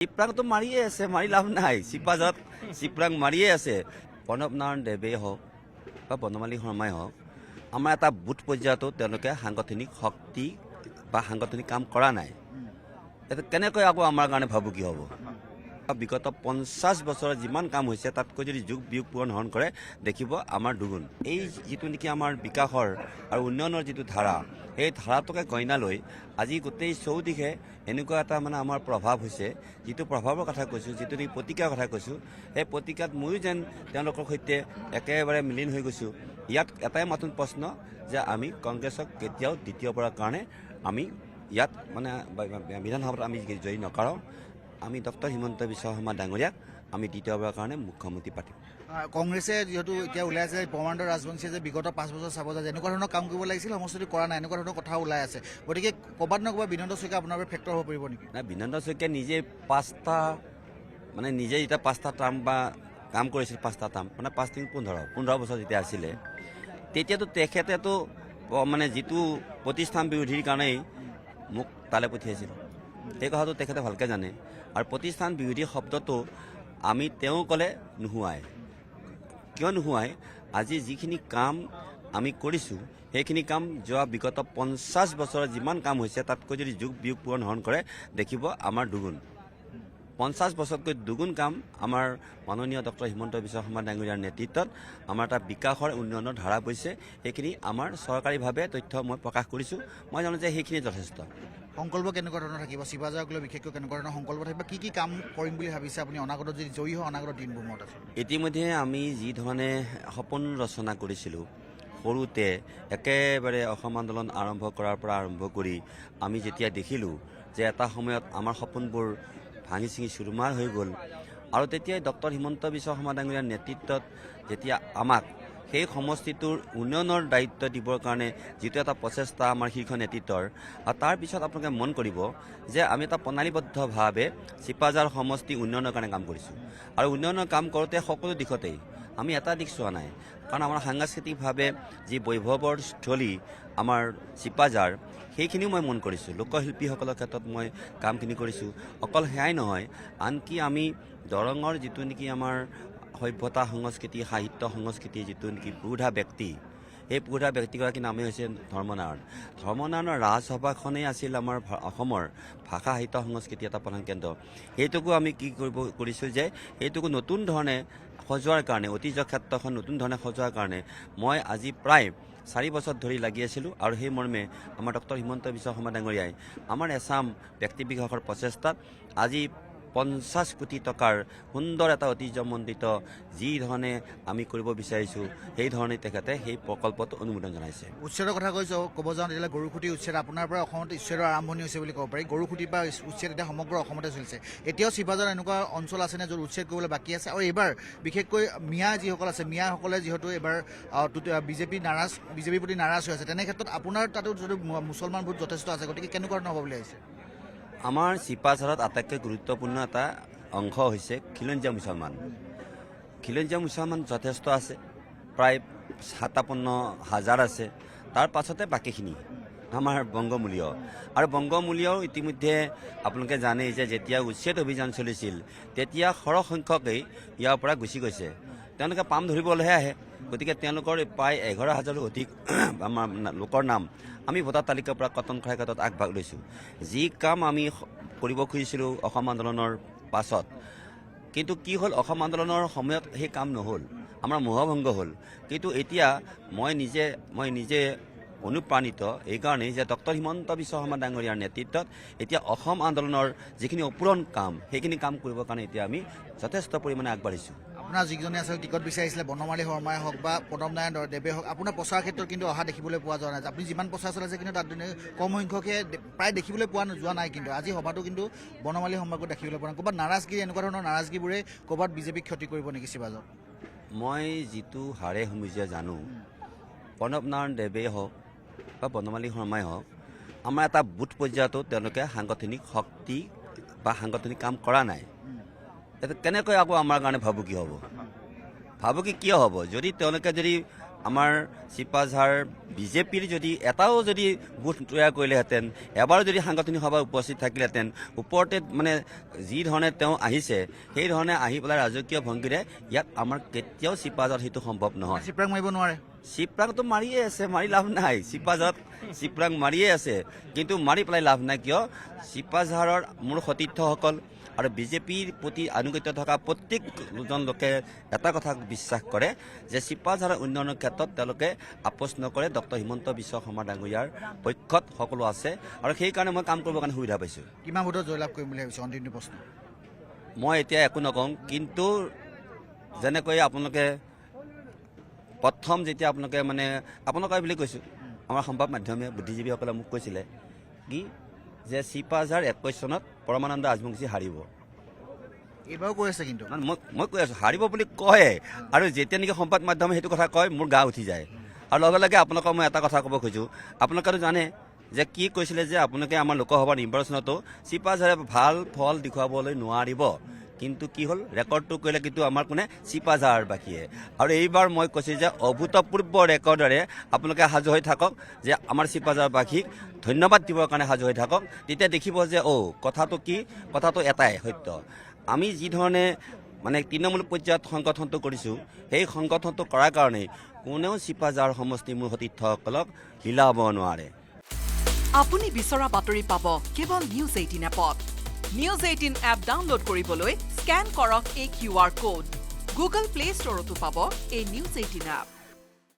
চিপৰাংটো মাৰিয়ে আছে, মাৰি লাভ নাই। চিপাঝাৰত চিপৰাং মাৰিয়ে আছে। প্ৰণৱ নাৰায়ণ দেৱেই হওক বা বনমালী শৰ্মাই হওক, আমাৰ এটা বুথ পৰ্যায়তো তেওঁলোকে সাংগঠনিক শক্তি বা সাংগঠনিক কাম কৰা নাই। এতিয়া কেনেকৈ আকৌ আমাৰ কাৰণে ভাবুকি হ'ব? বিগত 50 বছৰৰ যিমান কাম হৈছে তাতকৈ যদি যুগ বিয়োগ পূৰণ কৰে দেখিব আমাৰ দুগুণ। এই যিটো নেকি আমাৰ বিকাশৰ আৰু উন্নয়নৰ যিটো ধাৰা, সেই ধাৰাটোকে গইনা লৈ আজি গোটেই চৌদিশে এনেকুৱা এটা আমাৰ প্ৰভাৱ হৈছে, যিটো প্ৰভাৱৰ কথা কৈছোঁ, যিটো নেকি প্ৰতিকাৰ কথা কৈছোঁ, সেই প্ৰতিকাত ময়ো যেন তেওঁলোকৰ সৈতে একেবাৰে মিলিন হৈ গৈছোঁ। ইয়াত এটাই মাত্ৰ প্ৰশ্ন যে আমি কংগ্ৰেছক কেতিয়াও দ্বিতীয়বাৰৰ কাৰণে আমি ইয়াত বিধানসভাত আমি জয়ী নকৰাওঁ। আমি ডক্টৰ হিমন্ত বিশ্ব শৰ্মা ডাঙৰীয়াক আমি দ্বিতীয়বাৰৰ কাৰণে মুখ্যমন্ত্ৰী পাতিম। কংগ্ৰেছে যিহেতু এতিয়া ওলাই আছে পৰমানন্দ ৰাজবংশীয়ে যে বিগত 5 বছৰ চাব যায় এনেকুৱা ধৰণৰ কাম কৰিব লাগিছিল, সমষ্টি কৰা নাই, এনেকুৱা ধৰণৰ কথা ওলাই আছে। গতিকে ক'ৰবাত নহয় ক'ৰবাত বিনন্দ শইকীয়া আপোনাৰ বাবে ফেক্টৰ হ'ব পাৰিব নেকি? নাই, বিনন্দ শইকীয়া নিজে নিজে যেতিয়া 5টা টাৰ্ম বা কাম কৰিছিল, 5টা টাৰ্ম 5-15 বছৰ যেতিয়া আছিলে, তেতিয়াতো তেখেতেতো যিটো প্ৰতিষ্ঠান বিৰোধীৰ কাৰণেই মোক তালৈ পঠিয়াইছিল। সেই কথাটো তেখেতে ভালকৈ জানে। আৰু প্ৰতিষ্ঠান বিৰোধী শব্দটো আমি তেওঁ ক'লে নোহোৱাই। কিয় নোহোৱাই? আজি যিখিনি কাম আমি কৰিছোঁ সেইখিনি কাম যোৱা বিগত 50 বছৰৰ যিমান কাম হৈছে তাতকৈ যদি যুগ বিয়োগ পূৰণ কৰে দেখিব আমাৰ দুগুণ। 50 বছৰতকৈ দুগুণ কাম আমাৰ মাননীয় ডক্টৰ হিমন্ত বিশ্ব শৰ্মা ডাঙৰীয়াৰ নেতৃত্বত আমাৰ এটা বিকাশৰ উন্নয়নৰ ধাৰা বৈছে। সেইখিনি আমাৰ চৰকাৰীভাৱে তথ্য মই প্ৰকাশ কৰিছোঁ। মই জানো যে সেইখিনি যথেষ্ট। সংকল্প কেনেকুৱা ধৰণৰ থাকিব? শিৱাজাৰক লৈ বিশেষকৈ কেনেকুৱা ধৰণৰ সংকল্প থাকিব? কি কাম কৰিম বুলি ভাবিছে আপুনি অনাগত যদি জয়ী হয় অনাগত দিনবোৰ মনত আছে? ইতিমধ্যে আমি যি ধৰণে সপোন ৰচনা কৰিছিলোঁ, সৰুতে একেবাৰে অসম আন্দোলন আৰম্ভ কৰাৰ পৰা আৰম্ভ কৰি আমি যেতিয়া দেখিলোঁ যে এটা সময়ত আমাৰ সপোনবোৰ ভাঙি চিঙি চুৰমাৰ হৈ গ'ল, আৰু তেতিয়াই ডক্টৰ হিমন্ত বিশ্ব শৰ্মা ডাঙৰীয়াৰ নেতৃত্বত যেতিয়া আমাক সেই সমষ্টিটোৰ উন্নয়নৰ দায়িত্ব দিবৰ কাৰণে যিটো এটা প্ৰচেষ্টা আমাৰ শীৰ্ষ নেতৃত্বৰ, আৰু তাৰপিছত আপোনালোকে মন কৰিব যে আমি এটা প্ৰণালীবদ্ধভাৱে চিপাঝাৰ সমষ্টি উন্নয়নৰ কাৰণে কাম কৰিছোঁ। আৰু উন্নয়নৰ কাম কৰোঁতে সকলো দিশতেই আমি এটা দিশ চোৱা নাই। কাৰণ আমাৰ সাংস্কৃতিকভাৱে যি বৈভৱৰ স্থলী আমাৰ চিপাঝাৰ, সেইখিনিও মই মন কৰিছোঁ। লোকশিল্পীসকলৰ ক্ষেত্ৰত মই কামখিনি কৰিছোঁ। অকল সেয়াই নহয়, আনকি আমি দৰঙৰ যিটো নেকি আমাৰ সভ্যতা সংস্কৃতি, সাহিত্য সংস্কৃতিৰ যিটো নেকি পুৰোধা ব্যক্তি, সেই পুৰোধা ব্যক্তিগৰাকীৰ নামেই হৈছে ধৰ্মনাৰায়ণ। ধৰ্মনাৰায়ণৰ ৰাজসভাখনেই আছিল আমাৰ অসমৰ ভাষা সাহিত্য সংস্কৃতি এটা প্ৰধান কেন্দ্ৰ। সেইটোকো আমি কি কৰিছোঁ যে সেইটোকো নতুন ধৰণে সজোৱাৰ কাৰণে, ঐতিহ্য ক্ষেত্ৰখন নতুন ধৰণে সজোৱাৰ কাৰণে মই আজি প্ৰায় 4 বছৰ ধৰি লাগি আছিলোঁ। আৰু সেই মৰ্মে আমাৰ ডক্টৰ হিমন্ত বিশ্ব শৰ্মা ডাঙৰীয়াই আমাৰ এছাম ব্যক্তি বিকাশৰ প্ৰচেষ্টাত আজি 50 কোটি টকাৰ সুন্দৰ এটা ঐতিহ্যমণ্ডিত যি ধৰণে আমি কৰিব বিচাৰিছোঁ, সেই ধৰণে তেখেতে সেই প্ৰকল্পটো অনুমোদন জনাইছে। উচ্ছেদৰ কথা কৈছোঁ, ক'ব যাওঁ তেতিয়াহ'লে গৰুখুঁটি উচ্ছেদ আপোনাৰ পৰা অসমত উচ্ছেদৰ আৰম্ভণি হৈছে বুলি ক'ব পাৰি। গৰুখুঁটিৰ পৰা উচ্ছেদ এতিয়া সমগ্ৰ অসমতে চলিছে। এতিয়াও চিপাঝাৰ এনেকুৱা অঞ্চল আছেনে য'ত উচ্ছেদ কৰিবলৈ বাকী আছে? আৰু এইবাৰ বিশেষকৈ মিয়া যিসকল আছে, মিয়াসকলে যিহেতু এইবাৰ বিজেপিৰ প্ৰতি নাৰাজ হৈ আছে, তেনে ক্ষেত্ৰত আপোনাৰ তাতো যদি মুছলমান ভোট যথেষ্ট আছে, গতিকে কেনেকুৱা ধৰণৰ হ'ব বুলি আহিছে? আমাৰ চিপাঝাৰত আটাইতকৈ গুৰুত্বপূৰ্ণ এটা অংশ হৈছে খিলঞ্জীয়া মুছলমান। খিলঞ্জীয়া মুছলমান যথেষ্ট আছে, প্ৰায় 57,000 আছে। তাৰ পাছতে বাকীখিনি আমাৰ বংগমূলীয়। আৰু বংগমূলীয়ও ইতিমধ্যে আপোনালোকে জানেই যে যেতিয়া উচ্ছেদ অভিযান চলিছিল তেতিয়া সৰহ সংখ্যকেই ইয়াৰ পৰা গুচি গৈছে। তেওঁলোকে পাম ধৰিবলৈহে আহে। গতিকে তেওঁলোকৰ প্ৰায় 11,000ৰো অধিক আমাৰ লোকৰ নাম আমি ভোটাৰ তালিকাৰ পৰা কটন কৰাৰ ক্ষেত্ৰত আগভাগ লৈছোঁ। যি কাম আমি কৰিব খুজিছিলোঁ অসম আন্দোলনৰ পাছত, কিন্তু কি হ'ল, অসম আন্দোলনৰ সময়ত সেই কাম নহ'ল, আমাৰ মোহভংগ হ'ল। কিন্তু এতিয়া মই নিজে অনুপ্ৰাণিত এইকাৰণেই যে ডক্টৰ হিমন্ত বিশ্ব শৰ্মা ডাঙৰীয়াৰ নেতৃত্বত এতিয়া অসম আন্দোলনৰ যিখিনি অপূৰণ কাম, সেইখিনি কাম কৰিবৰ কাৰণে এতিয়া আমি যথেষ্ট পৰিমাণে আগবাঢ়িছোঁ। আপোনাৰ যিজনে আচলতে টিকট বিচাৰিছিলে, বনমালী শৰ্মাই হওক বা প্ৰণৱ নাৰায়ণ দেৱে হওক, আপোনাৰ প্ৰচাৰ ক্ষেত্ৰত কিন্তু অহা দেখিবলৈ পোৱা যোৱা নাই। আপুনি যিমান প্ৰচাৰ চলাইছে কিন্তু তাত কম সংখ্যকে প্ৰায় দেখিবলৈ পোৱা যোৱা নাই। কিন্তু আজি সভাটো কিন্তু বনমালী শৰ্মাকো দেখিবলৈ পোৱা নাই। ক'ৰবাত নাৰাজগিৰি, এনেকুৱা ধৰণৰ নাৰাজগিৰিবোৰে ক'ৰবাত বিজেপিক ক্ষতি কৰিব নেকি চিপাঝাৰত? মই যিটো হাড়ে হুমুজিয়াই জানো, প্ৰণৱ নাৰায়ণ দেৱেই হওক বা বনমালী শৰ্মাই হওক, আমাৰ এটা বুথ পৰ্যায়তো তেওঁলোকে সাংগঠনিক শক্তি বা সাংগঠনিক কাম কৰা নাই। এতিয়া কেনেকৈ আকৌ আমাৰ কাৰণে ভাবুকি হ'ব? ভাবুকি কিয় হ'ব? যদি তেওঁলোকে আমাৰ চিপাঝাৰ বিজেপিৰ যদি এটাও যদি বুথ তৈয়াৰ কৰিলেহেঁতেন, এবাৰো যদি সাংগঠনিক সভাত উপস্থিত থাকিলেহেঁতেন, ওপৰতে মানে যি ধৰণে তেওঁ আহিছে সেই ধৰণে আহি পেলাই ৰাজকীয় ভংগীৰে ইয়াত আমাৰ কেতিয়াও চিপাঝাৰত সেইটো সম্ভৱ নহয়। চিপৰাং মাৰিব নোৱাৰে। চিপৰাংটো মাৰিয়ে আছে, মাৰি লাভ নাই। চিপাঝাৰত চিপৰাং মাৰিয়ে আছে, কিন্তু মাৰি পেলাই লাভ নাই। কিয়? চিপাঝাৰৰ মোৰ সতীৰ্থসকল আৰু বিজেপিৰ প্ৰতি আনুগত্য থকা প্ৰত্যেকজন লোকে এটা কথা বিশ্বাস কৰে যে চিপাঝাৰৰ উন্নয়নৰ ক্ষেত্ৰত তেওঁলোকে আপোচ নকৰে। ডক্টৰ হিমন্ত বিশ্ব শৰ্মা ডাঙৰীয়াৰ পক্ষত সকলো আছে আৰু সেইকাৰণে মই কাম কৰিবৰ কাৰণে সুবিধা পাইছোঁ। কিমান ভোটত জয়লাভ কৰিম বুলি ভাবিছে? অন্তিমটো প্ৰশ্ন। মই এতিয়া একো নকওঁ, কিন্তু যেনেকৈ আপোনালোকে প্ৰথম যেতিয়া আপোনালোকে মানে আপোনালোকে বুলি কৈছোঁ, আমাৰ সংবাদ মাধ্যমে বুদ্ধিজীৱীসকলে মোক কৈছিলে কি যে চিপাঝাৰ 21 চনত পৰমানন্দ ৰাজবংশী হাৰিব। এইবাৰো কৈ আছে কিন্তু মই কৈ আছোঁ হাৰিব বুলি কয়, আৰু যেতিয়া নেকি সংবাদ মাধ্যমে সেইটো কথা কয় মোৰ গা উঠি যায়। আৰু লগে লগে আপোনালোকক মই এটা কথা ক'ব খোজোঁ, আপোনালোকেতো জানে যে কি কৈছিলে যে আপোনালোকে আমাৰ লোকসভা নিৰ্বাচনতো চিপাঝাৰে ভাল ফল দেখুৱাবলৈ নোৱাৰিব, কিন্তু কি হ'ল ৰেকৰ্ডটো কৰিলে কিন্তু আমাৰ কোনে চিপাঝাৰবাসীয়ে। আৰু এইবাৰ মই কৈছোঁ যে অভূতপূৰ্ব ৰেকৰ্ডেৰে আপোনালোকে সাজু হৈ থাকক, যে আমাৰ চিপাঝাৰবাসীক ধন্যবাদ দিবৰ কাৰণে সাজু হৈ থাকক। তেতিয়া দেখিব যে কথাটো কি, কথাটো এটাই সত্য। আমি যি ধৰণে মানে তৃণমূল পৰ্যায়ত সংগঠনটো কৰিছোঁ, সেই সংগঠনটো কৰাৰ কাৰণেই কোনেও চিপাঝাৰ সমষ্টি মোৰ সতীৰ্থসকলক হিলাব নোৱাৰে। আপুনি বিচৰা বাতৰি পাব কেৱল নিউজ 18 এপত। নিউজ 18 এপ ডাউনলোড কৰিবলৈ স্কেন কৰক এই QR কোড। গুগল প্লে ষ্টৰতো পাব এই নিউজ 18 এপ।